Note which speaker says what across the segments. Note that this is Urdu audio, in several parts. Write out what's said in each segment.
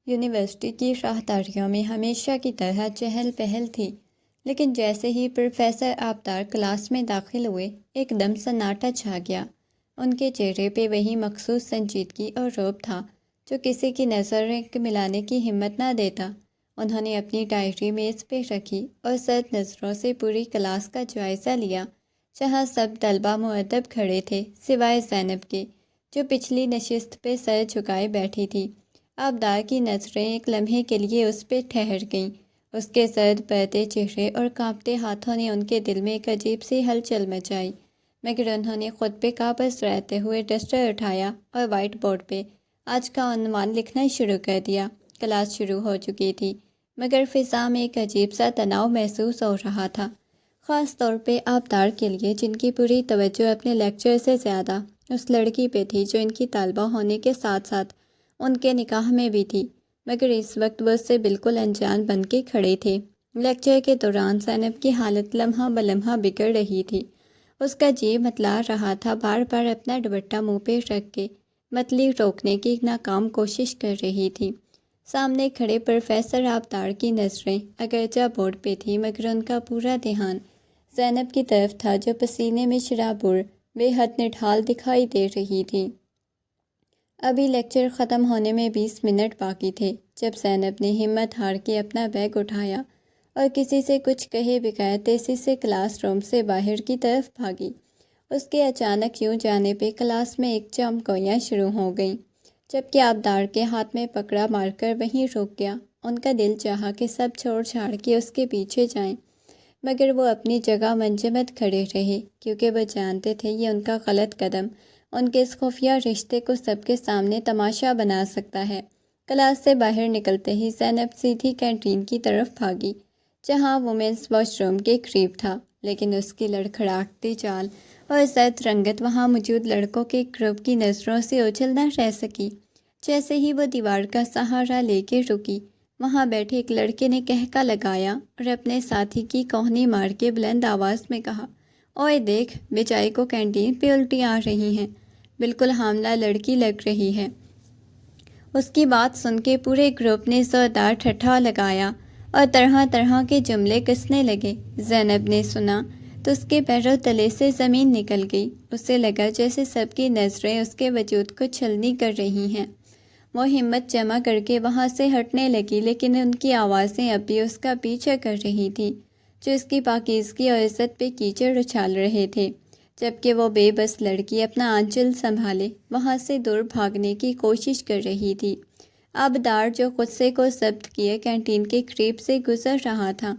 Speaker 1: یونیورسٹی کی راہداریوں میں ہمیشہ کی طرح چہل پہل تھی، لیکن جیسے ہی پروفیسر آبدار کلاس میں داخل ہوئے ایک دم سناٹا چھا گیا۔ ان کے چہرے پہ وہی مخصوص سنجیدگی اور رعب تھا جو کسی کی نظریں ملانے کی ہمت نہ دیتا۔ انہوں نے اپنی ڈائری میز پہ رکھی اور سرد نظروں سے پوری کلاس کا جائزہ لیا، جہاں سب طلبہ مؤدب کھڑے تھے سوائے زینب کے، جو پچھلی نشست پہ سر جھکائے بیٹھی تھی۔ آبدار کی نظریں ایک لمحے کے لیے اس پہ ٹھہر گئیں۔ اس کے سرد پڑتے چہرے اور کانپتے ہاتھوں نے ان کے دل میں ایک عجیب سی ہلچل مچائی، مگر انہوں نے خود پہ قابض رہتے ہوئے ڈسٹر اٹھایا اور وائٹ بورڈ پہ آج کا عنوان لکھنا شروع کر دیا۔ کلاس شروع ہو چکی تھی، مگر فضا میں ایک عجیب سا تناؤ محسوس ہو رہا تھا، خاص طور پہ آبدار کے لیے، جن کی پوری توجہ اپنے لیکچر سے زیادہ اس لڑکی پہ تھی جو ان کی طالبہ ہونے کے ساتھ ساتھ ان کے نکاح میں بھی تھی، مگر اس وقت وہ اس سے بالکل انجان بن کے کھڑے تھے۔ لیکچر کے دوران زینب کی حالت لمحہ بلمحہ بگڑ رہی تھی۔ اس کا جی متلا رہا تھا، بار بار اپنا دوپٹہ منہ پہ رکھ کے متلی روکنے کی ناکام کوشش کر رہی تھی۔ سامنے کھڑے پروفیسر آبدار کی نظریں اگرچہ بورڈ پہ تھی، مگر ان کا پورا دھیان زینب کی طرف تھا، جو پسینے میں شرابور بے حد نڈھال دکھائی دے رہی تھی۔ ابھی لیکچر ختم ہونے میں 20 منٹ باقی تھے جب زینب نے ہمت ہار کے اپنا بیگ اٹھایا اور کسی سے کچھ کہے بغیر تیزی سے کلاس روم سے باہر کی طرف بھاگی۔ اس کے اچانک یوں جانے پہ کلاس میں ایک جم گویاں شروع ہو گئیں، جبکہ آبدار کے ہاتھ میں پکڑا مار کر وہیں رک گیا۔ ان کا دل چاہا کہ سب چھوڑ چھاڑ کے اس کے پیچھے جائیں، مگر وہ اپنی جگہ منجمد کھڑے رہے، کیونکہ وہ جانتے تھے یہ ان کا غلط قدم ان کے اس خفیہ رشتے کو سب کے سامنے تماشا بنا سکتا ہے۔ کلاس سے باہر نکلتے ہی زینب سیدھی کینٹین کی طرف بھاگی، جہاں وومنس واش روم کے قریب تھا، لیکن اس کی لڑکھڑاتی چال اور زرد رنگت وہاں موجود لڑکوں کے گروپ کی نظروں سے اوجھل نہ رہ سکی۔ جیسے ہی وہ دیوار کا سہارا لے کے رکی، وہاں بیٹھے ایک لڑکے نے کہکا لگایا اور اپنے ساتھی کی کوہنی مار کے بلند آواز میں کہا، اوئے دیکھ، بیچائی کو کینٹین پہ الٹی آ رہی ہیں، بالکل حاملہ لڑکی لگ رہی ہے۔ اس کی بات سن کے پورے گروپ نے زوردار ٹھٹھا لگایا اور طرح طرح کے جملے کسنے لگے۔ زینب نے سنا تو اس کے پیروں تلے سے زمین نکل گئی۔ اسے لگا جیسے سب کی نظریں اس کے وجود کو چھلنی کر رہی ہیں۔ وہ ہمت جمع کر کے وہاں سے ہٹنے لگی، لیکن ان کی آوازیں اب بھی اس کا پیچھا کر رہی تھیں، جو اس کی پاکیزگی اور عزت پہ کیچڑ اچھال رہے تھے، جبکہ وہ بے بس لڑکی اپنا آنچل سنبھالے وہاں سے دور بھاگنے کی کوشش کر رہی تھی۔ آبدار، جو غصے کو ضبط کیے کینٹین کے قریب سے گزر رہا تھا،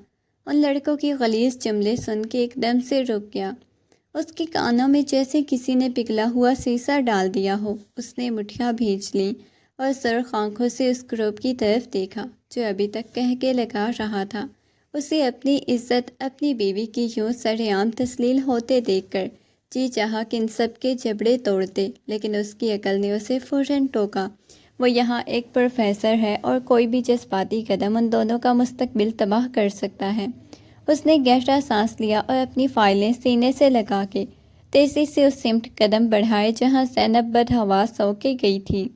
Speaker 1: ان لڑکوں کی غلیظ جملے سن کے ایک دم سے رک گیا۔ اس کے کانوں میں جیسے کسی نے پگھلا ہوا سیسا ڈال دیا ہو۔ اس نے مٹھیاں بھیج لیں اور سرخ آنکھوں سے اس گروپ کی طرف دیکھا جو ابھی تک کہکے لگا رہا تھا۔ اسے اپنی عزت، اپنی بیوی کی یوں سر عام تسلیل ہوتے دیکھ کر جی چاہا کہ ان سب کے جبڑے توڑ دے، لیکن اس کی عقل نے اسے فوراً ٹوکا۔ وہ یہاں ایک پروفیسر ہے اور کوئی بھی جذباتی قدم ان دونوں کا مستقبل تباہ کر سکتا ہے۔ اس نے گہرا سانس لیا اور اپنی فائلیں سینے سے لگا کے تیزی سے اس سمت قدم بڑھائے جہاں زینب بدحواس ہو کے گئی تھی۔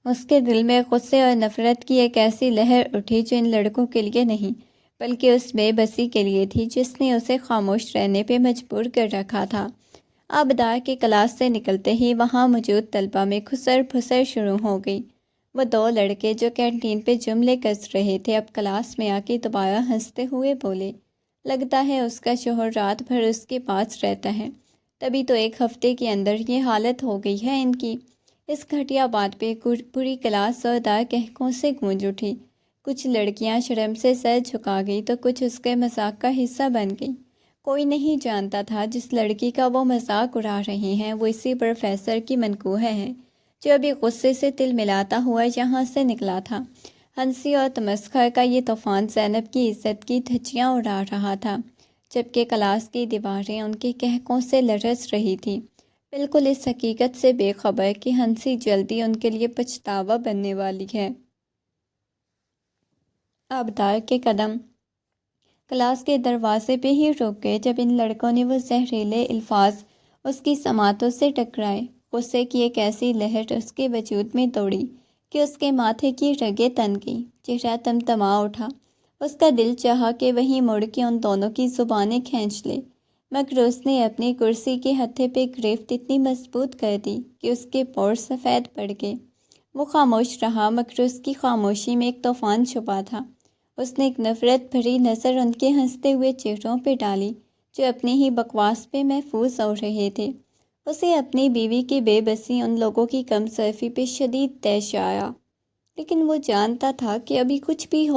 Speaker 1: اس کے دل میں غصے اور نفرت کی ایک ایسی لہر اٹھی جو ان لڑکوں کے لیے نہیں، بلکہ اس بے بسی کے لیے تھی جس نے اسے خاموش رہنے پہ مجبور کر رکھا تھا۔ آبدار کے کلاس سے نکلتے ہی وہاں موجود طلبہ میں کھسر پھسر شروع ہو گئی۔ وہ دو لڑکے جو کینٹین پہ جملے کس رہے تھے اب کلاس میں آ کے دوبارہ ہنستے ہوئے بولے، لگتا ہے اس کا شوہر رات بھر اس کے پاس رہتا ہے، تبھی تو ایک ہفتے کے اندر یہ حالت ہو گئی ہے ان کی۔ اس گھٹیا بات پہ پوری کلاس زوردار قہقہوں سے گونج اٹھی۔ کچھ لڑکیاں شرم سے سر جھکا گئی تو کچھ اس کے مذاق کا حصہ بن گئی۔ کوئی نہیں جانتا تھا جس لڑکی کا وہ مذاق اڑا رہے ہیں وہ اسی پروفیسر کی منکوہ ہے جو ابھی غصے سے تل ملاتا ہوا یہاں سے نکلا تھا۔ ہنسی اور تمسخر کا یہ طوفان زینب کی عزت کی دھجیاں اڑا رہا تھا، جبکہ کلاس کی دیواریں ان کے قہقہوں سے لرز رہی تھیں، بالکل اس حقیقت سے بے خبر کہ ہنسی جلدی ان کے لیے پچھتاوا بننے والی ہے۔ آبدار کے قدم کلاس کے دروازے پہ ہی رک گئے جب ان لڑکوں نے وہ زہریلے الفاظ اس کی سماعتوں سے ٹکرائے۔ غصے کی ایک ایسی لہر اس کے وجود میں دوڑی کہ اس کے ماتھے کی رگیں تن گئیں، چہرہ تمتما اٹھا۔ اس کا دل چاہا کہ وہیں مڑ کے ان دونوں کی زبانیں کھینچ لے، مگر اس نے اپنی کرسی کے ہتھے پہ گرفت اتنی مضبوط کر دی کہ اس کے پور سفید پڑ گئے۔ وہ خاموش رہا، مگر اس کی خاموشی میں ایک طوفان چھپا تھا۔ اس نے ایک نفرت بھری نظر ان کے ہنستے ہوئے چہروں پہ ڈالی جو اپنی ہی بکواس پہ محفوظ ہو رہے تھے۔ اسے اپنی بیوی کی بے بسی، ان لوگوں کی کم صرفی پہ شدید طیش آیا، لیکن وہ جانتا تھا کہ ابھی کچھ بھی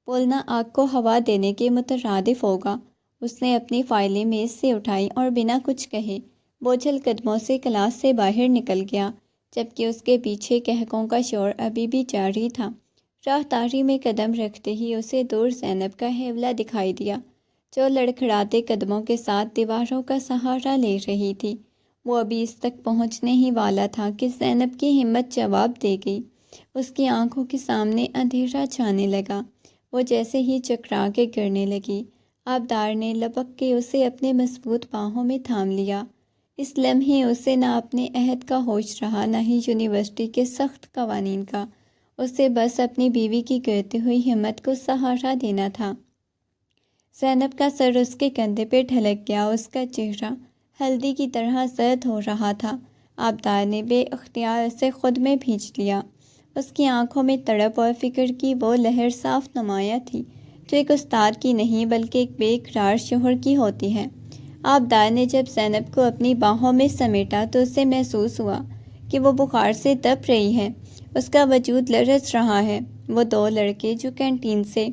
Speaker 1: بولنا آگ کو ہوا دینے کے مترادف ہوگا۔ اس نے اپنی فائلیں میز سے اٹھائی اور بنا کچھ کہے بوجھل قدموں سے کلاس سے باہر نکل گیا، جبکہ اس کے پیچھے قہقہوں کا شور ابھی بھی جاری تھا۔ راہداری میں قدم رکھتے ہی اسے دور زینب کا حیولہ دکھائی دیا، جو لڑکھڑاتے قدموں کے ساتھ دیواروں کا سہارا لے رہی تھی۔ وہ ابھی اس تک پہنچنے ہی والا تھا کہ زینب کی ہمت جواب دے گئی۔ اس کی آنکھوں کے سامنے اندھیرا چھانے لگا، وہ جیسے ہی چکرا کے گرنے لگی۔ آبدار نے لپک کے اسے اپنے مضبوط باہوں میں تھام لیا۔ اس لمحے اسے نہ اپنے عہد کا ہوش رہا، نہ ہی یونیورسٹی کے سخت قوانین کا۔ اسے بس اپنی بیوی کی گرتی ہوئی ہمت کو سہارا دینا تھا۔ زینب کا سر اس کے کندھے پہ ڈھلک گیا، اس کا چہرہ ہلدی کی طرح زرد ہو رہا تھا۔ آبدار نے بے اختیار اسے خود میں بھینچ لیا۔ اس کی آنکھوں میں تڑپ اور فکر کی وہ لہر صاف نمایاں تھی جو ایک استاد کی نہیں بلکہ ایک بے قرار شوہر کی ہوتی ہے۔ آبدار نے جب زینب کو اپنی باہوں میں سمیٹا تو اسے محسوس ہوا کہ وہ بخار سے تپ رہی ہے، اس کا وجود لرز رہا ہے۔ وہ دو لڑکے جو کینٹین سے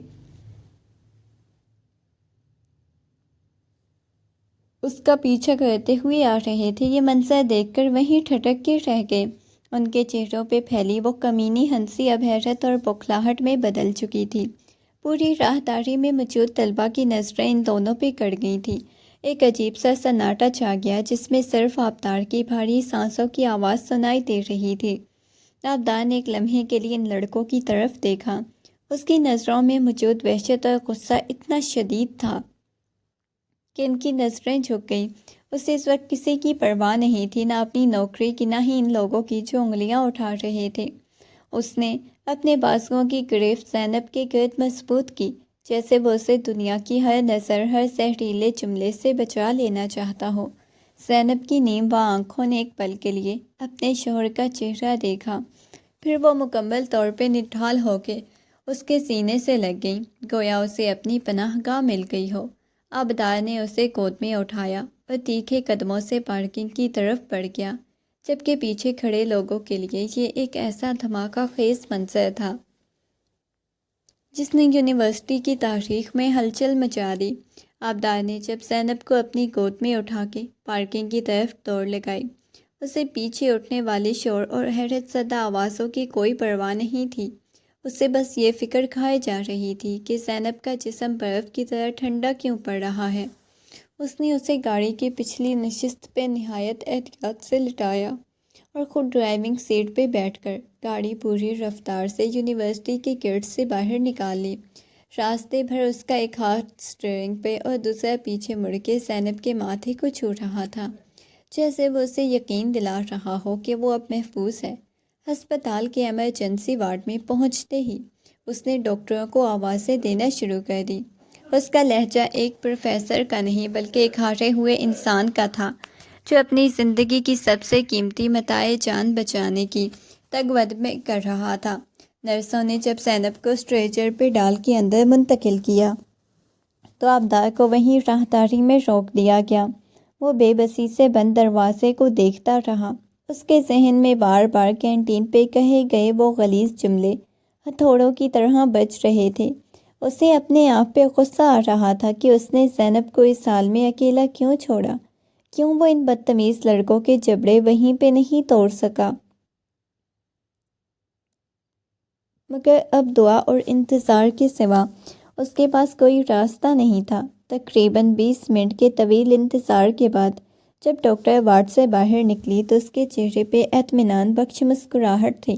Speaker 1: اس کا پیچھا کرتے ہوئے آ رہے تھے، یہ منظر دیکھ کر وہیں ٹھٹک کے رہ گئے۔ ان کے چہروں پہ پھیلی وہ کمینی ہنسی اب حیرت اور بوکھلاہٹ میں بدل چکی تھی۔ پوری راہداری میں موجود طلبہ کی نظریں ان دونوں پہ گڑ گئی تھیں۔ ایک عجیب سا سناٹا چھا گیا جس میں صرف آبدار کی بھاری سانسوں کی آواز سنائی دے رہی تھی۔ آبدار نے ایک لمحے کے لیے ان لڑکوں کی طرف دیکھا۔ اس کی نظروں میں موجود وحشت اور غصہ اتنا شدید تھا کہ ان کی نظریں جھک گئیں۔ اسے اس وقت کسی کی پرواہ نہیں تھی، نہ اپنی نوکری کی، نہ ہی ان لوگوں کی جو انگلیاں اٹھا رہے تھے۔ اس نے اپنے بازوؤں کی گرفت زینب کے گرد مضبوط کی، جیسے وہ اسے دنیا کی ہر نظر، ہر زہریلے جملے سے بچا لینا چاہتا ہو۔ زینب کی نیم و آنکھوں نے ایک پل کے لیے اپنے شوہر کا چہرہ دیکھا، پھر وہ مکمل طور پہ نڈھال ہو کے اس کے سینے سے لگ گئیں، گویا اسے اپنی پناہ گاہ مل گئی ہو۔ آبدار نے اسے گود میں اٹھایا اور تیکھے قدموں سے پارکنگ کی طرف بڑھ گیا، جبکہ پیچھے کھڑے لوگوں کے لیے یہ ایک ایسا دھماکہ خیز منظر تھا جس نے یونیورسٹی کی تاریخ میں ہلچل مچا دی۔ آبدار نے جب زینب کو اپنی گود میں اٹھا کے پارکنگ کی طرف دوڑ لگائی، اسے پیچھے اٹھنے والے شور اور حیرت زدہ آوازوں کی کوئی پرواہ نہیں تھی۔ اسے بس یہ فکر کھائے جا رہی تھی کہ زینب کا جسم برف کی طرح ٹھنڈا کیوں پڑ رہا ہے۔ اس نے اسے گاڑی کی پچھلی نشست پہ نہایت احتیاط سے لٹایا اور خود ڈرائیونگ سیٹ پہ بیٹھ کر گاڑی پوری رفتار سے یونیورسٹی کے گیٹ سے باہر نکال لی۔ راستے بھر اس کا ایک ہاتھ سٹیئرنگ پہ اور دوسرا پیچھے مڑ کے زینب کے ماتھے کو چھو رہا تھا، جیسے وہ اسے یقین دلا رہا ہو کہ وہ اب محفوظ ہے۔ ہسپتال کے ایمرجنسی وارڈ میں پہنچتے ہی اس نے ڈاکٹروں کو آوازیں دینا شروع کر دی۔ اس کا لہجہ ایک پروفیسر کا نہیں بلکہ ایک ہارے ہوئے انسان کا تھا جو اپنی زندگی کی سب سے قیمتی متاع جان بچانے کی تگ ود میں کر رہا تھا۔ نرسوں نے جب زینب کو اسٹریچر پہ ڈال کے اندر منتقل کیا تو آبدار کو وہیں راہداری میں روک دیا گیا۔ وہ بے بسی سے بند دروازے کو دیکھتا رہا۔ اس کے ذہن میں بار بار کینٹین پہ کہے گئے وہ غلیظ جملے ہتھوڑوں کی طرح بج رہے تھے۔ اسے اپنے آپ پہ غصہ آ رہا تھا کہ اس نے زینب کو اس حال میں اکیلا کیوں چھوڑا، کیوں وہ ان بدتمیز لڑکوں کے جبڑے وہیں پہ نہیں توڑ سکا۔ مگر اب دعا اور انتظار کے سوا اس کے پاس کوئی راستہ نہیں تھا۔ تقریباً 20 منٹ کے طویل انتظار کے بعد جب ڈاکٹر وارڈ سے باہر نکلی تو اس کے چہرے پہ اطمینان بخش مسکراہٹ تھی،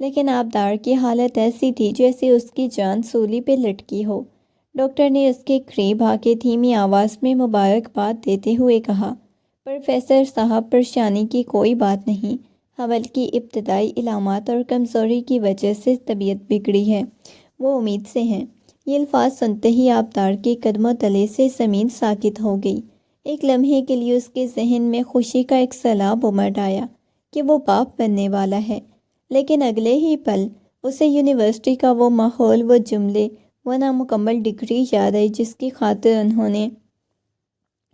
Speaker 1: لیکن آبدار کی حالت ایسی تھی جیسے اس کی جان سولی پہ لٹکی ہو۔ ڈاکٹر نے اس کے قریب آ کے دھیمی آواز میں مبارکباد دیتے ہوئے کہا، پروفیسر صاحب، پریشانی کی کوئی بات نہیں، حمل کی ابتدائی علامات اور کمزوری کی وجہ سے طبیعت بگڑی ہے، وہ امید سے ہیں۔ یہ الفاظ سنتے ہی آبدار کے قدموں تلے سے زمین ساکت ہو گئی۔ ایک لمحے کے لیے اس کے ذہن میں خوشی کا ایک سیلاب امڑ آیا کہ وہ باپ بننے والا ہے، لیکن اگلے ہی پل اسے یونیورسٹی کا وہ ماحول، وہ جملے، وہ نامکمل ڈگری یاد آئی جس کی خاطر انہوں نے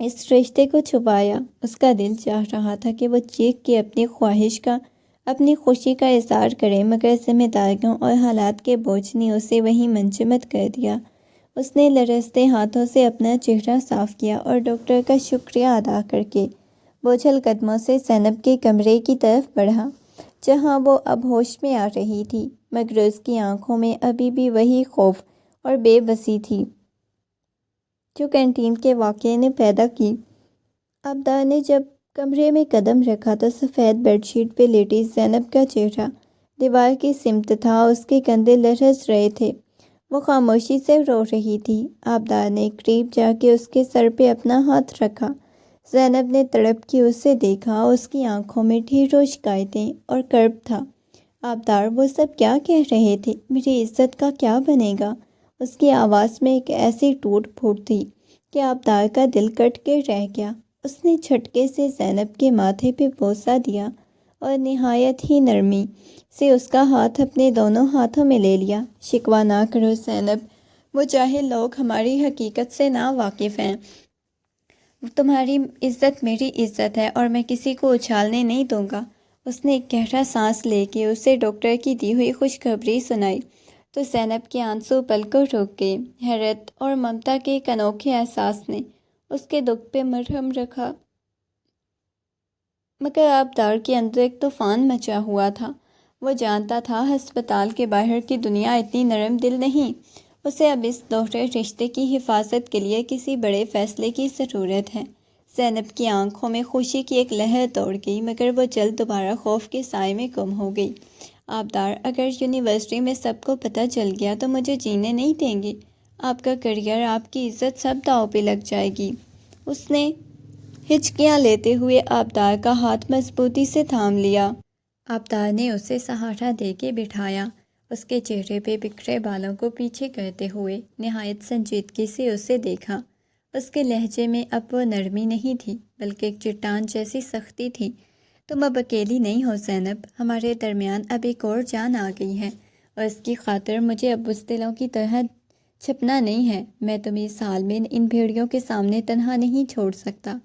Speaker 1: اس رشتے کو چھپایا۔ اس کا دل چاہ رہا تھا کہ وہ چیخ کے اپنی خواہش کا، اپنی خوشی کا اظہار کرے، مگر ذمہ داریوں اور حالات کے بوجھ نے اسے وہیں منجمد کر دیا۔ اس نے لرزتے ہاتھوں سے اپنا چہرہ صاف کیا اور ڈاکٹر کا شکریہ ادا کر کے بوجھل قدموں سے زینب کے کمرے کی طرف بڑھا، جہاں وہ اب ہوش میں آ رہی تھی، مگر اس کی آنکھوں میں ابھی بھی وہی خوف اور بے بسی تھی جو کینٹین کے واقعے نے پیدا کی۔ آبدار نے جب کمرے میں قدم رکھا تو سفید بیڈ شیٹ پہ لیٹی زینب کا چہرہ دیوار کی سمت تھا، اس کے کندھے لرز رہے تھے، وہ خاموشی سے رو رہی تھی۔ آبدار نے قریب جا کے اس کے سر پہ اپنا ہاتھ رکھا۔ زینب نے تڑپ کے اسے دیکھا، اس کی آنکھوں میں ڈھیروں شکایتیں اور کرب تھا۔ آبدار، وہ سب کیا کہہ رہے تھے؟ میری عزت کا کیا بنے گا؟ اس کی آواز میں ایک ایسی ٹوٹ پھوٹ تھی کہ آبدار کا دل کٹ کے رہ گیا۔ اس نے جھٹکے سے زینب کے ماتھے پہ بوسہ دیا اور نہایت ہی نرمی سے اس کا ہاتھ اپنے دونوں ہاتھوں میں لے لیا۔ شکوہ نہ کرو زینب، وہ جاہل لوگ ہماری حقیقت سے نا واقف ہیں۔ تمہاری عزت میری عزت ہے اور میں کسی کو اچھالنے نہیں دوں گا۔ اس نے ایک گہرا سانس لے کے اسے ڈاکٹر کی دی ہوئی خوشخبری سنائی تو زینب کے آنسو پلکوں روک گئے۔ حیرت اور ممتا کے ایک انوکھے احساس نے اس کے دکھ پہ مرہم رکھا، مگر آبدار کے اندر ایک طوفان مچا ہوا تھا۔ وہ جانتا تھا ہسپتال کے باہر کی دنیا اتنی نرم دل نہیں، اسے اب اس دوہرے رشتے کی حفاظت کے لیے کسی بڑے فیصلے کی ضرورت ہے۔ زینب کی آنکھوں میں خوشی کی ایک لہر دوڑ گئی، مگر وہ جلد دوبارہ خوف کے سائے میں گم ہو گئی۔ آبدار، اگر یونیورسٹی میں سب کو پتہ چل گیا تو مجھے جینے نہیں دیں گے، آپ کا کیریئر، آپ کی عزت سب داؤ پہ لگ جائے گی۔ اس نے ہچکیاں لیتے ہوئے آبدار کا ہاتھ مضبوطی سے تھام لیا۔ آبدار نے اسے سہارا دے کے بٹھایا، اس کے چہرے پہ بکھرے بالوں کو پیچھے کرتے ہوئے نہایت سنجیدگی سے اسے دیکھا۔ اس کے لہجے میں اب وہ نرمی نہیں تھی بلکہ ایک چٹان جیسی سختی تھی۔ تم اب اکیلی نہیں ہو زینب، ہمارے درمیان اب ایک اور جان آ گئی ہے اور اس کی خاطر مجھے اب بزدلوں کی طرح چھپنا نہیں ہے۔ میں تمہیں اس حال میں ان بھیڑیوں کے سامنے تنہا نہیں چھوڑ سکتا۔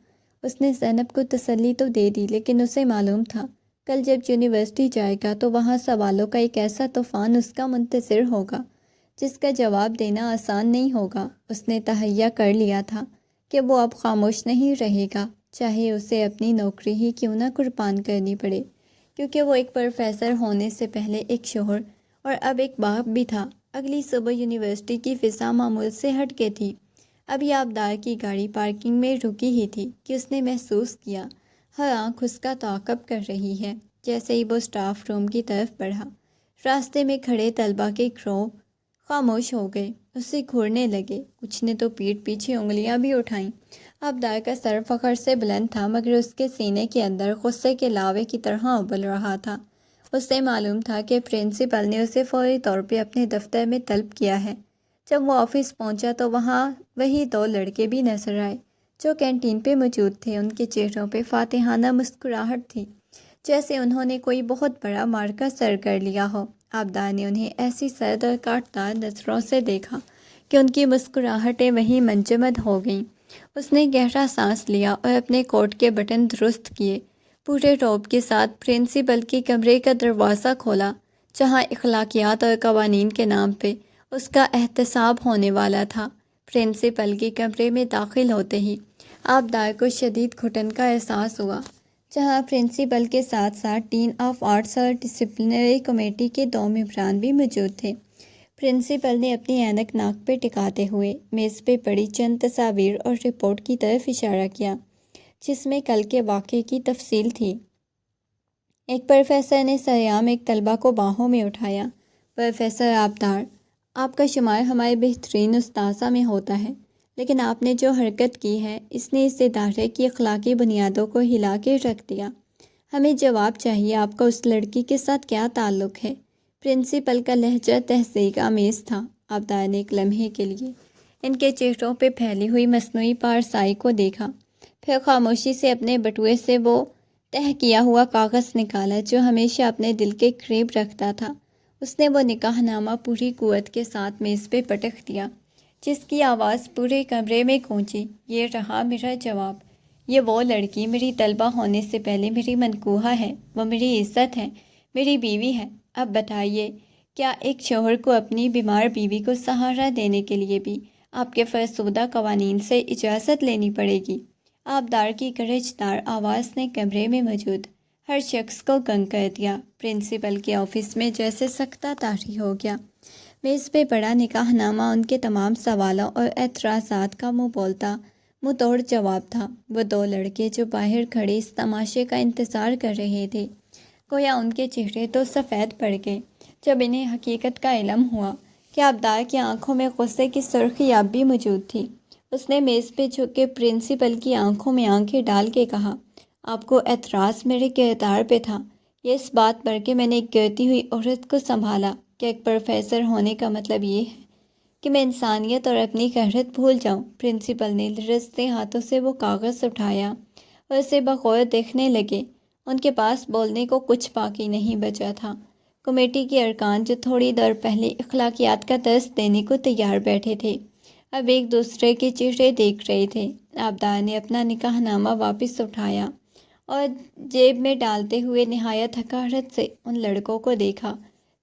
Speaker 1: اس نے زینب کو تسلی تو دے دی، لیکن اسے معلوم تھا کل جب یونیورسٹی جائے گا تو وہاں سوالوں کا ایک ایسا طوفان اس کا منتظر ہوگا جس کا جواب دینا آسان نہیں ہوگا۔ اس نے تہیہ کر لیا تھا کہ وہ اب خاموش نہیں رہے گا، چاہے اسے اپنی نوکری ہی کیوں نہ قربان کرنی پڑے، کیونکہ وہ ایک پروفیسر ہونے سے پہلے ایک شوہر اور اب ایک باپ بھی تھا۔ اگلی صبح یونیورسٹی کی فضا معمول سے ہٹ کے تھی۔ ابھی آبدار کی گاڑی پارکنگ میں رکی ہی تھی کہ اس نے محسوس کیا ہر آنکھ اس کا تعاقب کر رہی ہے۔ جیسے ہی وہ اسٹاف روم کی طرف بڑھا، راستے میں کھڑے طلبہ کے گروہ خاموش ہو گئے، اسے گھورنے لگے، کچھ نے تو پیٹھ پیچھے انگلیاں بھی اٹھائیں۔ آبدار کا سر فخر سے بلند تھا، مگر اس کے سینے کے اندر غصے کے لاوے کی طرح ابل رہا تھا۔ اسے معلوم تھا کہ پرنسپل نے اسے فوری طور پہ اپنے دفتر میں طلب کیا ہے۔ جب وہ آفس پہنچا تو وہاں وہی دو لڑکے بھی نظر آئے جو کینٹین پہ موجود تھے۔ ان کے چہروں پہ فاتحانہ مسکراہٹ تھی، جیسے انہوں نے کوئی بہت بڑا معرکہ سر کر لیا ہو۔ آبدار نے انہیں ایسی سرد اور کاٹدار نظروں سے دیکھا کہ ان کی مسکراہٹیں وہیں منجمد ہو گئیں۔ اس نے گہرا سانس لیا اور اپنے کوٹ کے بٹن درست کیے، پورے روب کے ساتھ پرنسپل کے کمرے کا دروازہ کھولا جہاں اخلاقیات اور قوانین کے نام پہ اس کا احتساب ہونے والا تھا۔ پرنسپل کے کمرے میں داخل ہوتے ہی آبدار کو شدید گھٹن کا احساس ہوا، جہاں پرنسپل کے ساتھ ساتھ ڈین آف آرٹس اور ڈسپلنری کمیٹی کے دو ممبران بھی موجود تھے۔ پرنسپل نے اپنی اینک ناک پہ ٹکاتے ہوئے میز پہ پڑی چند تصاویر اور رپورٹ کی طرف اشارہ کیا جس میں کل کے واقعے کی تفصیل تھی۔ ایک پروفیسر نے سریعان ایک طلبہ کو باہوں میں اٹھایا۔ پروفیسر آبدار، آپ کا شمار ہمارے بہترین اساتذہ میں ہوتا ہے، لیکن آپ نے جو حرکت کی ہے اس نے اس ادارے کی اخلاقی بنیادوں کو ہلا کے رکھ دیا۔ ہمیں جواب چاہیے، آپ کا اس لڑکی کے ساتھ کیا تعلق ہے؟ پرنسپل کا لہجہ تحقیق آمیز تھا۔ آبدار نے ایک لمحے کے لیے ان کے چہروں پہ پھیلی ہوئی مصنوعی پارسائی کو دیکھا، پھر خاموشی سے اپنے بٹوے سے وہ تہہ کیا ہوا کاغذ نکالا جو ہمیشہ اپنے دل کے قریب رکھتا تھا۔ اس نے وہ نکاح نامہ پوری قوت کے ساتھ میز پہ پٹک دیا، جس کی آواز پورے کمرے میں گونجی۔ یہ رہا میرا جواب۔ یہ وہ لڑکی میری طلبہ ہونے سے پہلے میری منکوحہ ہے، وہ میری عزت ہے، میری بیوی ہے۔ اب بتائیے، کیا ایک شوہر کو اپنی بیمار بیوی کو سہارا دینے کے لیے بھی آپ کے فرسودہ قوانین سے اجازت لینی پڑے گی؟ آبدار کی گرجدار آواز نے کمرے میں موجود ہر شخص کو گنگ کر دیا۔ پرنسپل کے آفس میں جیسے سکتہ طاری ہو گیا۔ میز پہ بڑا نکاح نامہ ان کے تمام سوالوں اور اعتراضات کا منہ بولتا منہ توڑ جواب تھا۔ وہ دو لڑکے جو باہر کھڑے اس تماشے کا انتظار کر رہے تھے، گویا ان کے چہرے تو سفید پڑ گئے جب انہیں حقیقت کا علم ہوا کہ آبدار کی آنکھوں میں غصے کی سرخی اب بھی موجود تھی۔ اس نے میز پہ جھک کے پرنسپل کی آنکھوں میں آنکھیں ڈال کے کہا، آپ کو اعتراض میرے کردار پہ تھا، یہ اس بات پر کہ میں نے ایک گرتی ہوئی عورت کو سنبھالا۔ کہ ایک پروفیسر ہونے کا مطلب یہ ہے کہ میں انسانیت اور اپنی غیرت بھول جاؤں؟ پرنسپل نے لرزتے ہاتھوں سے وہ کاغذ اٹھایا اور اسے بغور دیکھنے لگے۔ ان کے پاس بولنے کو کچھ باقی نہیں بچا تھا۔ کمیٹی کے ارکان جو تھوڑی دیر پہلے اخلاقیات کا درس دینے کو تیار بیٹھے تھے، اب ایک دوسرے کے چہرے دیکھ رہے تھے۔ آبدار نے اپنا نکاح نامہ واپس اٹھایا اور جیب میں ڈالتے ہوئے نہایت حقارت سے ان لڑکوں کو دیکھا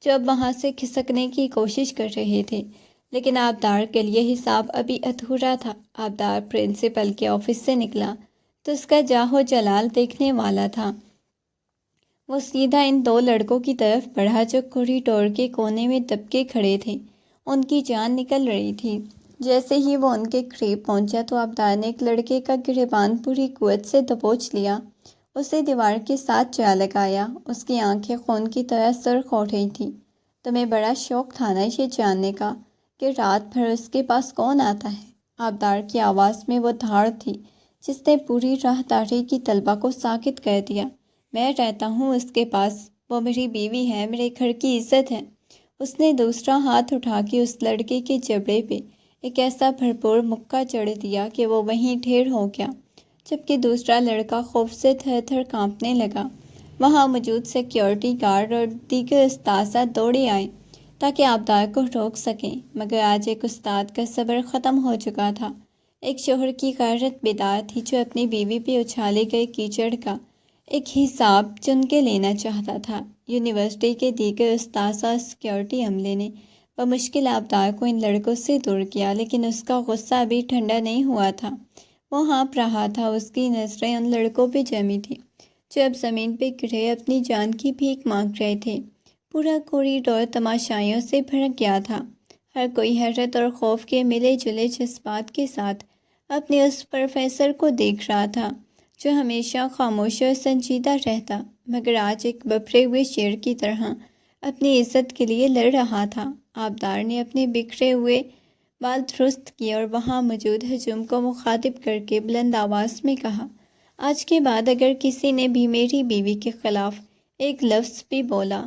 Speaker 1: جو اب وہاں سے کھسکنے کی کوشش کر رہے تھے، لیکن آبدار کے لیے حساب ابھی ادھورا تھا۔ آبدار پرنسپل کے آفس سے نکلا تو اس کا جاہو جلال دیکھنے والا تھا۔ وہ سیدھا ان دو لڑکوں کی طرف بڑھا جو کوریڈور کے کونے میں دب کے کھڑے تھے۔ ان کی جان نکل رہی تھی۔ جیسے ہی وہ ان کے قریب پہنچا تو آبدار نے ایک لڑکے کا گریبان پوری قوت سے دبوچ لیا، اسے دیوار کے ساتھ جا لگایا۔ اس کی آنکھیں خون کی طرح سرخ ہو رہی تھیں۔ تمہیں بڑا شوق تھا نا یہ جاننے کا کہ رات بھر اس کے پاس کون آتا ہے؟ آبدار کی آواز میں وہ دھاڑ تھی جس نے پوری راہداری کی طلبہ کو ساکت کر دیا۔ میں رہتا ہوں اس کے پاس، وہ میری بیوی ہے، میرے گھر کی عزت ہے۔ اس نے دوسرا ہاتھ اٹھا کے اس لڑکے کے جبڑے پہ ایک ایسا بھرپور مکہ چڑھ دیا کہ وہ وہیں ڈھیر ہو گیا، جبکہ دوسرا لڑکا خوف سے تھر تھر کانپنے لگا۔ وہاں موجود سیکیورٹی گارڈ اور دیگر اساتذہ دوڑے آئے تاکہ آبدار کو روک سکیں، مگر آج ایک استاد کا صبر ختم ہو چکا تھا۔ ایک شوہر کی غیرت بیدار تھی جو اپنی بیوی پہ اچھالے گئے کیچڑ کا ایک حساب چن کے لینا چاہتا تھا۔ یونیورسٹی کے دیگر اساتذہ اور سیکیورٹی عملے نے بمشکل آبدار کو ان لڑکوں سے دور کیا، لیکن اس کا غصہ ابھی ٹھنڈا نہیں ہوا تھا۔ وہ ہانپ رہا تھا۔ اس کی نظریں ان لڑکوں پہ جمی تھیں جو اب زمین پہ گرے اپنی جان کی بھیک مانگ رہے تھے۔ پورا کوریڈور تماشائیوں سے بھر گیا تھا۔ ہر کوئی حیرت اور خوف کے ملے جلے جذبات کے ساتھ اپنے اس پروفیسر کو دیکھ رہا تھا جو ہمیشہ خاموش اور سنجیدہ رہتا، مگر آج ایک بپھرے ہوئے شیر کی طرح اپنی عزت کے لیے لڑ رہا تھا۔ آبدار نے اپنے بکھرے ہوئے بال درست کیے اور وہاں موجود ہجوم کو مخاطب کر کے بلند آواز میں کہا، آج کے بعد اگر کسی نے بھی میری بیوی کے خلاف ایک لفظ بھی بولا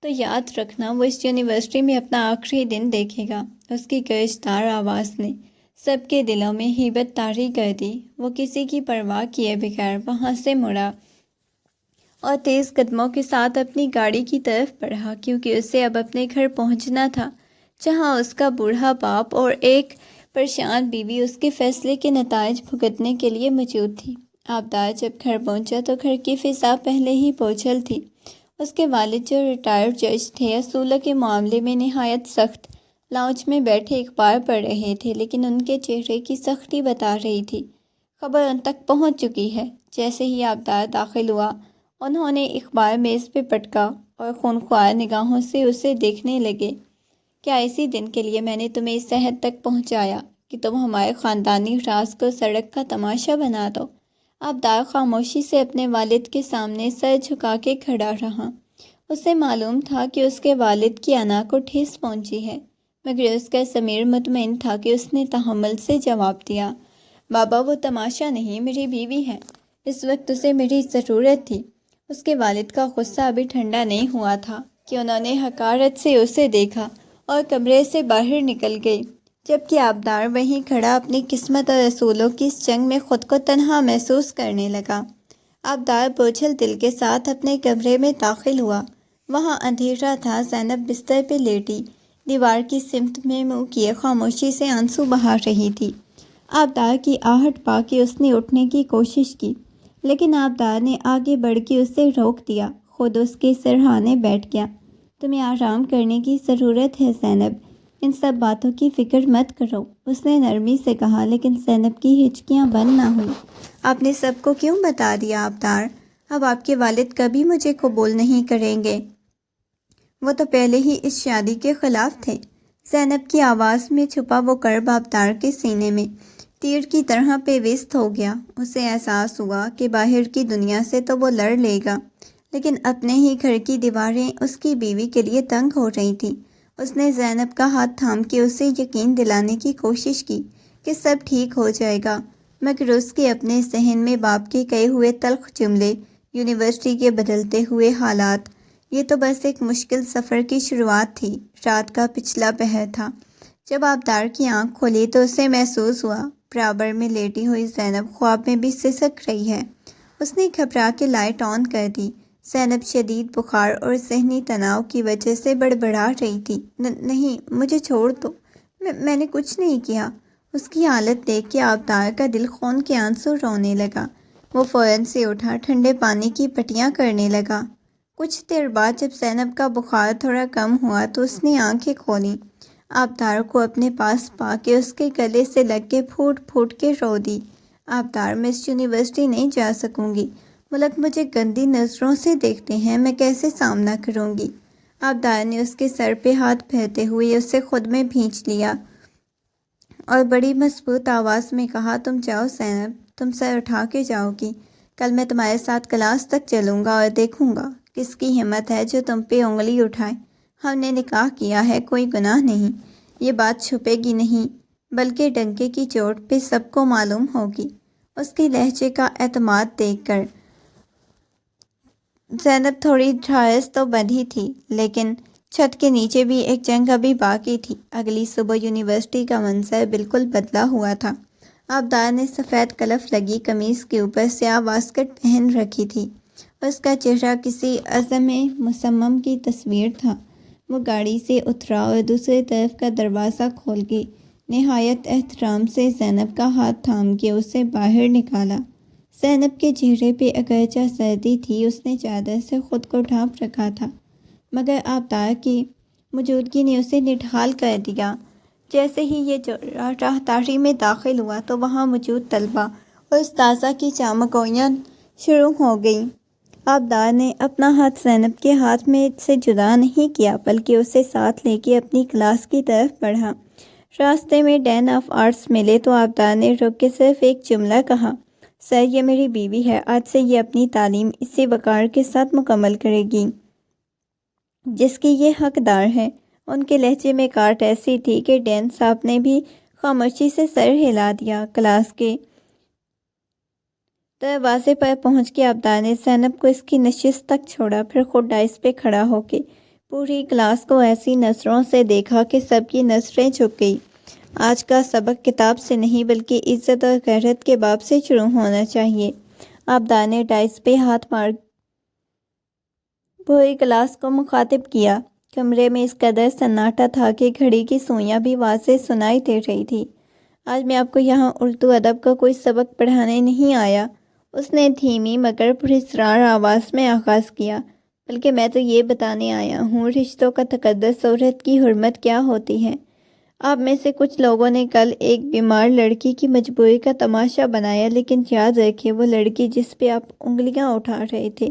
Speaker 1: تو یاد رکھنا وہ اس یونیورسٹی میں اپنا آخری دن دیکھے گا۔ اس کی گرجدار آواز نے سب کے دلوں میں ہیبت طاری کر دی۔ وہ کسی کی پرواہ کیے بغیر وہاں سے مڑا اور تیز قدموں کے ساتھ اپنی گاڑی کی طرف بڑھا، کیونکہ اسے اب اپنے گھر پہنچنا تھا جہاں اس کا بوڑھا باپ اور ایک پریشان بیوی اس کے فیصلے کے نتائج بھگتنے کے لیے موجود تھی۔ آبدار جب گھر پہنچا تو گھر کی فضا پہلے ہی بوجھل تھی۔ اس کے والد جو ریٹائرڈ جج تھے، اصولوں کے معاملے میں نہایت سخت، لاؤنج میں بیٹھے اخبار پڑھ رہے تھے، لیکن ان کے چہرے کی سختی بتا رہی تھی خبر ان تک پہنچ چکی ہے۔ جیسے ہی آبدار داخل ہوا، انہوں نے اخبار میز پہ پٹکا اور خونخوار نگاہوں سے اسے دیکھنے لگے۔ کیا اسی دن کے لیے میں نے تمہیں اس عہد تک پہنچایا کہ تم ہمارے خاندانی راز کو سڑک کا تماشا بنا دو؟ آبدار خاموشی سے اپنے والد کے سامنے سر جھکا کے کھڑا رہا۔ اسے معلوم تھا کہ اس کے والد کی انا کو ٹھیس پہنچی ہے، مگر اس کا ضمیر مطمئن تھا کہ اس نے تحمل سے جواب دیا، بابا وہ تماشا نہیں، میری بیوی ہے، اس وقت اسے میری ضرورت تھی۔ اس کے والد کا غصہ ابھی ٹھنڈا نہیں ہوا تھا کہ انہوں نے حقارت سے اسے دیکھا اور کمرے سے باہر نکل گئی، جبکہ آبدار وہیں کھڑا اپنی قسمت اور اصولوں کی اس جنگ میں خود کو تنہا محسوس کرنے لگا۔ آبدار بوجھل دل کے ساتھ اپنے کمرے میں داخل ہوا۔ وہاں اندھیرا تھا۔ زینب بستر پہ لیٹی دیوار کی سمت میں منہ کیے خاموشی سے آنسو بہا رہی تھی۔ آبدار کی آہٹ پا کے اس نے اٹھنے کی کوشش کی، لیکن آبدار نے آگے بڑھ کے اسے روک دیا، خود اس کے سرہانے بیٹھ گیا۔ تمہیں آرام کرنے کی ضرورت ہے زینب، ان سب باتوں کی فکر مت کرو، اس نے نرمی سے کہا، لیکن زینب کی ہچکیاں بند نہ ہوئی۔ آپ نے سب کو کیوں بتا دیا آبدار؟ اب آپ کے والد کبھی مجھے قبول نہیں کریں گے، وہ تو پہلے ہی اس شادی کے خلاف تھے۔ زینب کی آواز میں چھپا وہ کرب آبدار کے سینے میں تیر کی طرح پیوست ہو گیا۔ اسے احساس ہوا کہ باہر کی دنیا سے تو وہ لڑ لے گا، لیکن اپنے ہی گھر کی دیواریں اس کی بیوی کے لیے تنگ ہو رہی تھیں۔ اس نے زینب کا ہاتھ تھام کے اسے یقین دلانے کی کوشش کی کہ سب ٹھیک ہو جائے گا، مگر اس کے اپنے ذہن میں باپ کے کہے ہوئے تلخ جملے، یونیورسٹی کے بدلتے ہوئے حالات، یہ تو بس ایک مشکل سفر کی شروعات تھی۔ رات کا پچھلا پہر تھا جب آبدار کی آنکھ کھلی تو اسے محسوس ہوا برابر میں لیٹی ہوئی زینب خواب میں بھی سسک رہی ہے۔ اس نے گھبرا کے لائٹ آن کر دی۔ زینب شدید بخار اور ذہنی تناؤ کی وجہ سے بڑبڑا رہی تھی۔ نہیں، مجھے چھوڑ دو، میں نے کچھ نہیں کیا۔ اس کی حالت دیکھ کے آبدار کا دل خون کے آنسو رونے لگا۔ وہ فوراً سے اٹھا، ٹھنڈے پانی کی پٹیاں کرنے لگا۔ کچھ دیر بعد جب زینب کا بخار تھوڑا کم ہوا تو اس نے آنکھیں کھولیں۔ آبدار کو اپنے پاس پا کے اس کے گلے سے لگ کے پھوٹ پھوٹ کے رو دی۔ آبدار، میں اس یونیورسٹی نہیں جا سکوں گی، وہ لوگ مجھے گندی نظروں سے دیکھتے ہیں، میں کیسے سامنا کروں گی؟ آبدار نے اس کے سر پہ ہاتھ پھیرتے ہوئے اسے خود میں بھینچ لیا اور بڑی مضبوط آواز میں کہا، تم جاؤ زینب، تم سر اٹھا کے جاؤ گی، کل میں تمہارے ساتھ کلاس تک چلوں گا اور دیکھوں گا کس کی ہمت ہے جو تم پہ انگلی اٹھائے۔ ہم نے نکاح کیا ہے، کوئی گناہ نہیں، یہ بات چھپے گی نہیں، بلکہ ڈنکے کی چوٹ پہ سب کو معلوم ہوگی۔ اس کے لہجے کا اعتماد دیکھ کر زینب تھوڑی ڈھارس تو بندھی تھی، لیکن چھت کے نیچے بھی ایک جنگ ابھی باقی تھی۔ اگلی صبح یونیورسٹی کا منظر بالکل بدلا ہوا تھا۔ آبدار نے سفید کلف لگی قمیص کے اوپر سیاہ واسکٹ پہن رکھی تھی۔ اس کا چہرہ کسی عزم مصمم کی تصویر تھا۔ وہ گاڑی سے اترا اور دوسری طرف کا دروازہ کھول کے نہایت احترام سے زینب کا ہاتھ تھام کے اسے باہر نکالا۔ زینب کے چہرے پہ اگرچہ سردی تھی، اس نے چادر سے خود کو ڈھانپ رکھا تھا، مگر آبدار کی موجودگی نے اسے نڈھال کر دیا۔ جیسے ہی یہ راہداری میں داخل ہوا تو وہاں موجود طلبہ اور استاذہ کی چامگوئیاں شروع ہو گئیں۔ آبدار نے اپنا ہاتھ زینب کے ہاتھ میں سے جدا نہیں کیا، بلکہ اسے ساتھ لے کے اپنی کلاس کی طرف بڑھا۔ راستے میں ڈین آف آرٹس ملے تو آبدار نے رک کے صرف ایک جملہ کہا، سر یہ میری بیوی ہے، آج سے یہ اپنی تعلیم اسی وقار کے ساتھ مکمل کرے گی جس کی یہ حقدار ہے۔ ان کے لہجے میں کاٹ ایسی تھی کہ ڈین صاحب نے بھی خاموشی سے سر ہلا دیا۔ کلاس کے دروازے پر پہنچ کے آبدار نے زینب کو اس کی نشست تک چھوڑا، پھر خود ڈائس پہ کھڑا ہو کے پوری کلاس کو ایسی نظروں سے دیکھا کہ سب کی نظریں جھک گئی۔ آج کا سبق کتاب سے نہیں بلکہ عزت اور غیرت کے باب سے شروع ہونا چاہیے۔ آبدار نے ڈائس پہ ہاتھ مار پوری کلاس کو مخاطب کیا۔ کمرے میں اس قدر سناٹا تھا کہ گھڑی کی سوئیاں بھی واضح سنائی دے رہی تھی۔ آج میں آپ کو یہاں اردو ادب کا کوئی سبق پڑھانے نہیں آیا، اس نے دھیمی مگر پراسرار آواز میں آغاز کیا، بلکہ میں تو یہ بتانے آیا ہوں رشتوں کا تقدس اور عورت کی حرمت کیا ہوتی ہے۔ آپ میں سے کچھ لوگوں نے کل ایک بیمار لڑکی کی مجبوری کا تماشا بنایا، لیکن یاد رکھیں وہ لڑکی جس پہ آپ انگلیاں اٹھا رہے تھے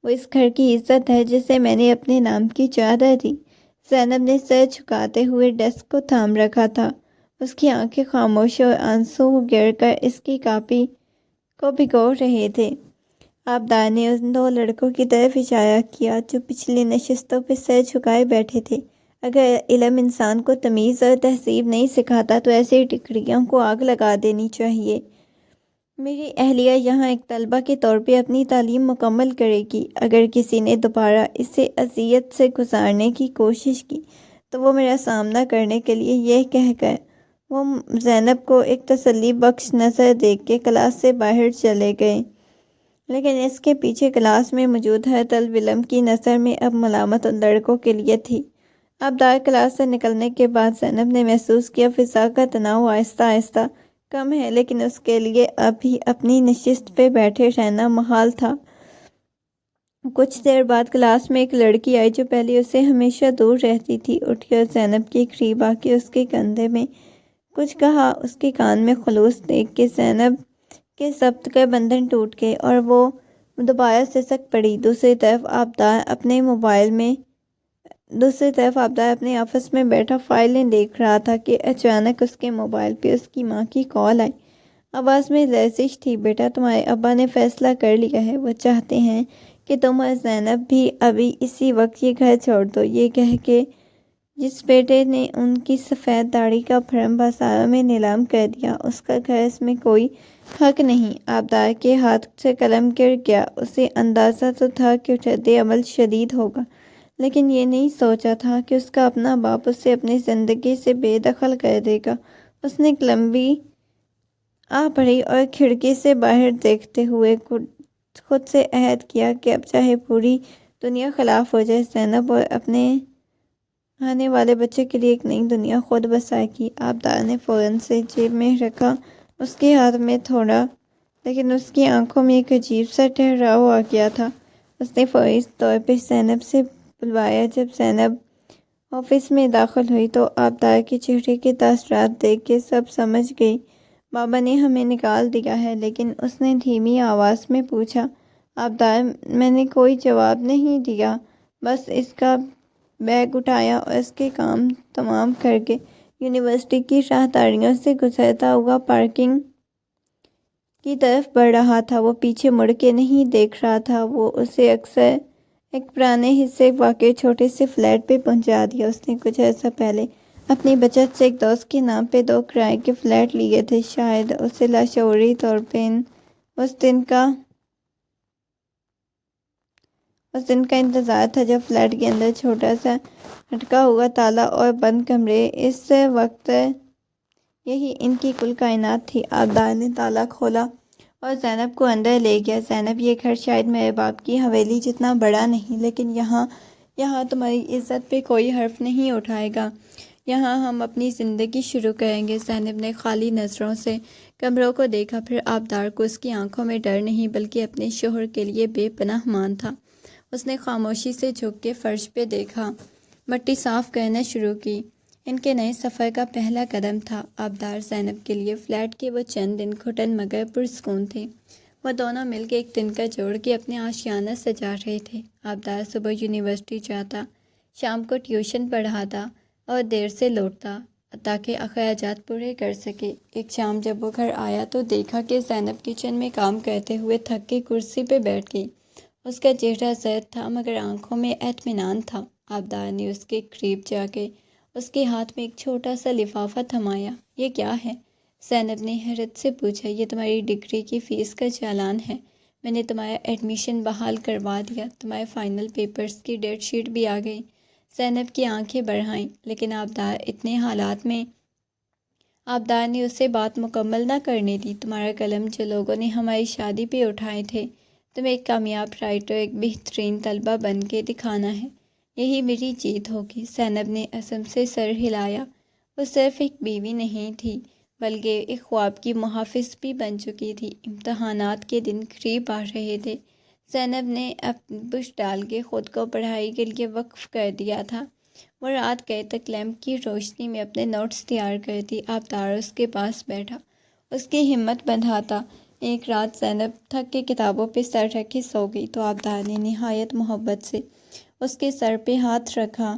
Speaker 1: وہ اس گھر کی عزت ہے جسے میں نے اپنے نام کی چادر دی۔ زینب نے سر جھکاتے ہوئے ڈیسک کو تھام رکھا تھا۔ اس کی آنکھیں خاموش اور آنسو گر کر اس کی کاپی کو بھگو رہے تھے۔ آبدار نے ان دو لڑکوں کی طرف اشارہ کیا جو پچھلی نشستوں پہ سر جھکائے بیٹھے تھے۔ اگر علم انسان کو تمیز اور تہذیب نہیں سکھاتا تو ایسی ٹکریوں کو آگ لگا دینی چاہیے۔
Speaker 2: میری اہلیہ یہاں ایک طالبہ کے طور پہ اپنی تعلیم مکمل کرے گی۔ اگر کسی نے دوبارہ اسے اذیت سے گزارنے کی کوشش کی تو وہ میرا سامنا کرنے کے لیے یہ کہہ کر وہ زینب کو ایک تسلی بخش نظر دیکھ کے کلاس سے باہر چلے گئے۔ لیکن اس کے پیچھے کلاس میں موجود ہر طالب علم کی نظر میں اب ملامت ان لڑکوں کے لیے تھی۔ آبدار کلاس سے نکلنے کے بعد زینب نے محسوس کیا فضا کا تناؤ آہستہ آہستہ کم ہے، لیکن اس کے لیے اب بھی اپنی نشست پہ بیٹھے رہنا محال تھا۔ کچھ دیر بعد کلاس میں ایک لڑکی آئی جو پہلے اسے ہمیشہ دور رہتی تھی۔ اٹھ کر زینب کے قریب آ کے اس کے کندھے میں کچھ کہا۔ اس کے کان میں خلوص دیکھ کے زینب کے ضبط کا بندھن ٹوٹ گئے اور وہ دوبارہ سسک پڑی۔ دوسری طرف آبدار اپنے آفس میں بیٹھا فائلیں دیکھ رہا تھا کہ اچانک اس کے موبائل پہ اس کی ماں کی کال آئی۔ آواز میں لرزش تھی۔ بیٹا، تمہارے ابا نے فیصلہ کر لیا ہے، وہ چاہتے ہیں کہ تم اور زینب بھی ابھی اسی وقت یہ گھر چھوڑ دو۔ یہ کہہ کے جس بیٹے نے ان کی سفید داڑھی کا بھرم بازاروں میں نیلام کر دیا، اس کا گھر اس میں کوئی حق نہیں۔ آبدار کے ہاتھ سے قلم گر گیا۔ اسے اندازہ تو تھا کہ رد عمل شدید ہوگا، لیکن یہ نہیں سوچا تھا کہ اس کا اپنا باپ اسے اپنی زندگی سے بے دخل کر دے گا۔ اس نے ایک لمبی آہ بھری اور کھڑکی سے باہر دیکھتے ہوئے خود سے عہد کیا کہ اب چاہے پوری دنیا خلاف ہو جائے، زینب اور اپنے آنے والے بچے کے لیے ایک نئی دنیا خود بسائے گی۔ آبدار نے فوراً سے جیب میں رکھا اس کے ہاتھ میں تھوڑا، لیکن اس کی آنکھوں میں ایک عجیب سا ٹھہراؤ آ گیا تھا۔ اس نے فوری طور پہ زینب سے بلوایا۔ جب زینب آفس میں داخل ہوئی تو آبدار کے چہرے کے تاثرات دیکھ کے سب سمجھ گئی۔ بابا نے ہمیں نکال دیا ہے، لیکن اس نے دھیمی آواز میں پوچھا۔ آبدار: میں نے کوئی جواب نہیں دیا، بس اس کا بیگ اٹھایا اور اس کے کام تمام کر کے یونیورسٹی کی راہداریوں سے گزرتا ہوا پارکنگ کی طرف بڑھ رہا تھا۔ وہ پیچھے مڑ کے نہیں دیکھ رہا تھا۔ وہ اسے اکثر ایک پرانے حصے واقع چھوٹے سے فلیٹ پہ پہنچا دیا۔ اس نے کچھ عرصہ پہلے اپنی بچت سے ایک دوست کے نام پہ 2 کرائے کے فلیٹ لیے تھے۔ شاید اسے لاشعوری طور پہ اس دن کا انتظار تھا جب فلیٹ کے اندر چھوٹا سا لٹکا ہوا تالا اور بند کمرے، اس وقت یہی ان کی کل کائنات تھی۔ آبدار نے تالا کھولا اور زینب کو اندر لے گیا۔ زینب، یہ گھر شاید میرے باپ کی حویلی جتنا بڑا نہیں، لیکن یہاں تمہاری عزت پہ کوئی حرف نہیں اٹھائے گا۔ یہاں ہم اپنی زندگی شروع کریں گے۔ زینب نے خالی نظروں سے کمروں کو دیکھا، پھر آبدار کو اس کی آنکھوں میں ڈر نہیں بلکہ اپنے شوہر کے لیے بے پناہ مان تھا۔ اس نے خاموشی سے جھک کے فرش پہ دیکھا، مٹی صاف کرنا شروع کی۔ ان کے نئے سفر کا پہلا قدم تھا۔ آبدار زینب کے لیے فلیٹ کے وہ چند دن گھٹن مگر پرسکون تھے۔ وہ دونوں مل کے ایک دن کا جوڑ کے اپنے آشیانہ سجا رہے تھے۔ آبدار صبح یونیورسٹی جاتا، شام کو ٹیوشن پڑھاتا اور دیر سے لوٹتا تاکہ اخراجات پورے کر سکے۔ ایک شام جب وہ گھر آیا تو دیکھا کہ زینب کچن میں کام کرتے ہوئے تھک کے کرسی پہ بیٹھ گئی۔ اس کا چہرہ زرد تھا مگر آنکھوں میں اطمینان تھا۔ آبدار نے اس کے قریب جا کے اس کے ہاتھ میں ایک چھوٹا سا لفافہ تھمایا۔ یہ کیا ہے؟ زینب نے حیرت سے پوچھا۔ یہ تمہاری ڈگری کی فیس کا چالان ہے۔ میں نے تمہارا ایڈمیشن بحال کروا دیا۔ تمہارے فائنل پیپرز کی ڈیٹ شیٹ بھی آ گئی۔ زینب کی آنکھیں بڑھ آئیں، لیکن آبدار نے اسے بات مکمل نہ کرنے دی۔ تمہارا قلم جو لوگوں نے ہماری شادی پہ اٹھائے تھے، تمہیں ایک کامیاب رائٹر، ایک بہترین طالبہ بن کے دکھانا ہے۔ یہی میری جیت ہوگی۔ زینب نے عزم سے سر ہلایا۔ وہ صرف ایک بیوی نہیں تھی بلکہ ایک خواب کی محافظ بھی بن چکی تھی۔ امتحانات کے دن قریب آ رہے تھے۔ زینب نے بش ڈال کے خود کو پڑھائی کے لیے وقف کر دیا تھا۔ وہ رات گئے تک لیمپ کی روشنی میں اپنے نوٹس تیار کرتی۔ آبدار اس کے پاس بیٹھا، اس کی ہمت بندھاتا۔ ایک رات زینب تھک کے کتابوں پہ سر رکھ کے سو گئی تو آبدار نے نہایت محبت سے اس کے سر پہ ہاتھ رکھا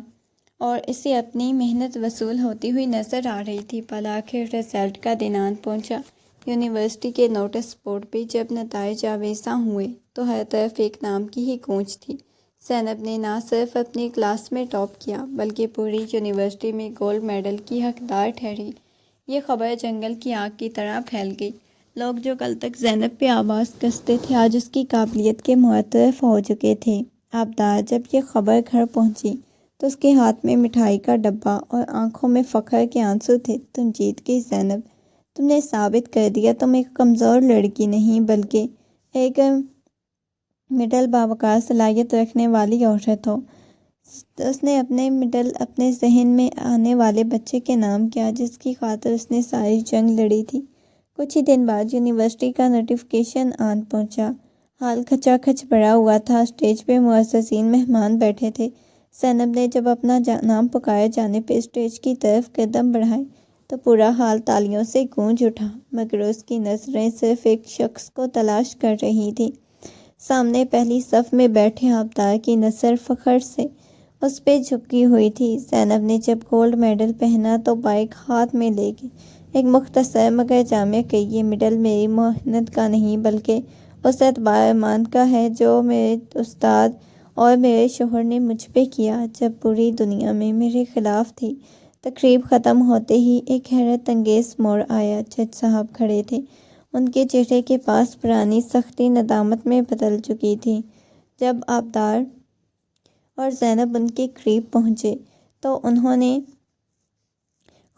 Speaker 2: اور اسے اپنی محنت وصول ہوتی ہوئی نظر آ رہی تھی۔ بالآخر رزلٹ کا دن آن پہنچا۔ یونیورسٹی کے نوٹس بورڈ پہ جب نتائج آویزاں ہوئے تو ہر طرف ایک نام کی ہی گونج تھی۔ زینب نے نہ صرف اپنی کلاس میں ٹاپ کیا بلکہ پوری یونیورسٹی میں گولڈ میڈل کی حقدار ٹھہری۔ یہ خبر جنگل کی آگ کی طرح پھیل گئی۔ لوگ جو کل تک زینب پہ آواز کستے تھے آج اس کی قابلیت کے معترف ہو چکے تھے۔ آبدار جب یہ خبر گھر پہنچی تو اس کے ہاتھ میں مٹھائی کا ڈبہ اور آنکھوں میں فخر کے آنسو تھے۔ تم جیت گئی زینب، تم نے ثابت کر دیا تم ایک کمزور لڑکی نہیں بلکہ ایک مڈل باوقار صلاحیت رکھنے والی عورت ہو۔ اس نے اپنے ذہن میں آنے والے بچے کے نام کیا جس کی خاطر اس نے ساری جنگ لڑی تھی۔ کچھ ہی دن بعد یونیورسٹی کا نوٹیفیکیشن آن پہنچا۔ ہال کھچا کھچ بھرا ہوا تھا، اسٹیج پہ معززین مہمان بیٹھے تھے۔ زینب نے جب اپنا نام پکارے جانے پہ اسٹیج کی طرف قدم بڑھائے تو پورا ہال تالیوں سے گونج اٹھا، مگر اس کی نظریں صرف ایک شخص کو تلاش کر رہی تھی۔ سامنے پہلی صف میں بیٹھے آبدار کی نظر فخر سے اس پہ جھکی ہوئی تھی۔ زینب نے جب گولڈ میڈل پہنا تو بائک ہاتھ میں لے کے ایک مختصر مگر جامع کہ یہ میڈل میری محنت کا نہیں بلکہ اس اعتبار ایمان کا ہے جو میرے استاد اور میرے شوہر نے مجھ پہ کیا جب پوری دنیا میں میرے خلاف تھی۔ تقریب ختم ہوتے ہی ایک حیرت انگیز موڑ آیا۔ جج صاحب کھڑے تھے، ان کے چہرے کے پاس پرانی سختی ندامت میں بدل چکی تھی۔ جب آبدار اور زینب ان کے قریب پہنچے تو انہوں نے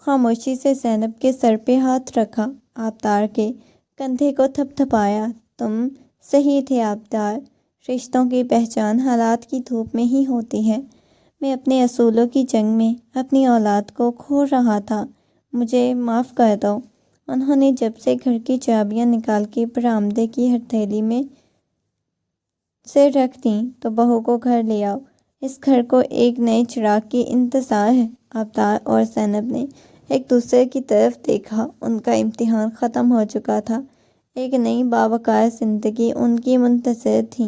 Speaker 2: خاموشی سے زینب کے سر پہ ہاتھ رکھا، آبدار کے کندھے کو تھپ تھپایا۔ تم صحیح تھے آبدار، رشتوں کی پہچان حالات کی دھوپ میں ہی ہوتی ہے۔ میں اپنے اصولوں کی جنگ میں اپنی اولاد کو کھو رہا تھا، مجھے معاف کر دو۔ انہوں نے جب سے گھر کی چابیاں نکال کے برآمدے کی ہتھیلی میں سے رکھ دیں تو بہو کو گھر لے آؤ، اس گھر کو ایک نئے چراغ کی انتظار ہے۔ آبدار اور زینب نے ایک دوسرے کی طرف دیکھا، ان کا امتحان ختم ہو چکا تھا، ایک نئی باوقار زندگی ان کی منتظر تھی۔